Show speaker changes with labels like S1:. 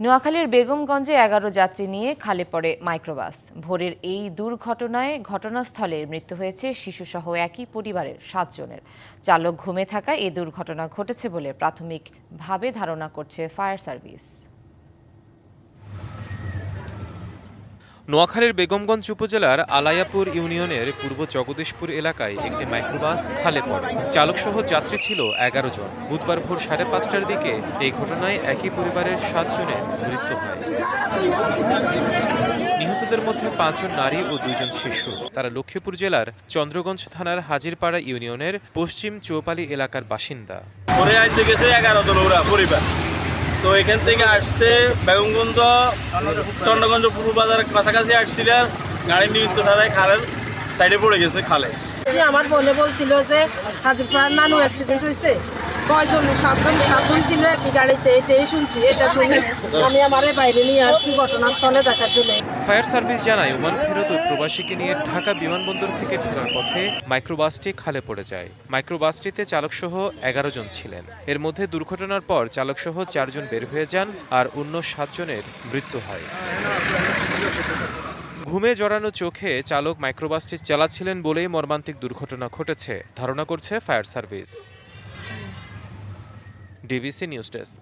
S1: নোয়াখালীর বেগমগঞ্জে ১১ যাত্রী নিয়ে খালে পড়ে মাইক্রোবাস। ভোরের এই দুর্ঘটনায় ঘটনাস্থলে মৃত্যু হয়েছে শিশুসহ একই পরিবারের ৭ জনের। চালক ঘুমে থাকায় এই দুর্ঘটনা ঘটেছে বলে প্রাথমিকভাবে ধারণা করছে ফায়ার সার্ভিস।
S2: নোয়াখালীর বেগমগঞ্জ উপজেলার আলায়াপুর ইউনিয়নের পূর্ব জগদীশপুর এলাকায় একটি মাইক্রোবাস খালে পড়ে। চালকসহ যাত্রী ছিল ১১ জন। বুধবার ভোর ৫:৩০টার দিকে এই ঘটনায় একই পরিবারের ৭ জনের মৃত্যু হয়। নিহতদের মধ্যে ৫ জন নারী ও ২ জন শিশু। তারা লক্ষ্মীপুর জেলার চন্দ্রগঞ্জ থানার হাজিরপাড়া ইউনিয়নের পশ্চিম চৌপালি এলাকার বাসিন্দা।
S3: ১১ জন পরিবার। তো এখান থেকে আসতে বেগমগঞ্জ চন্দ্রগঞ্জ পূর্ব বাজারের কাছাকাছি আসছিল, গাড়ি নিয়ন্ত্রণ ধারায় খালের সাইডে পড়ে গেছে খালে।
S4: আমার বোনে বলছিল যে হাজিরপাড়ার নানু অ্যাক্সিডেন্ট হয়েছে, কয়জন? 7 জন ছিল একই গাড়িতে। এটাই শুনছি, এটা শুনে আমি আমার বাইরে নিয়ে আসছি ঘটনাস্থলে দেখার জন্য।
S2: ফায়ার সার্ভিস জানায়, ওমান ফেরত ওই প্রবাসীকে নিয়ে ঢাকা বিমানবন্দর থেকে ঢোকার পথে মাইক্রোবাসটি খালে পড়ে যায়। মাইক্রোবাসটিতে চালকসহ ১১ জন ছিলেন। এর মধ্যে দুর্ঘটনার পর চালকসহ ৪ জন বের হয়ে যান আর অন্য ৭ জনের মৃত্যু হয়। ঘুমে জড়ানো চোখে চালক মাইক্রোবাসটি চালাচ্ছিলেন বলেই মর্মান্তিক দুর্ঘটনা ঘটেছে ধারণা করছে fire service. DBC news desk.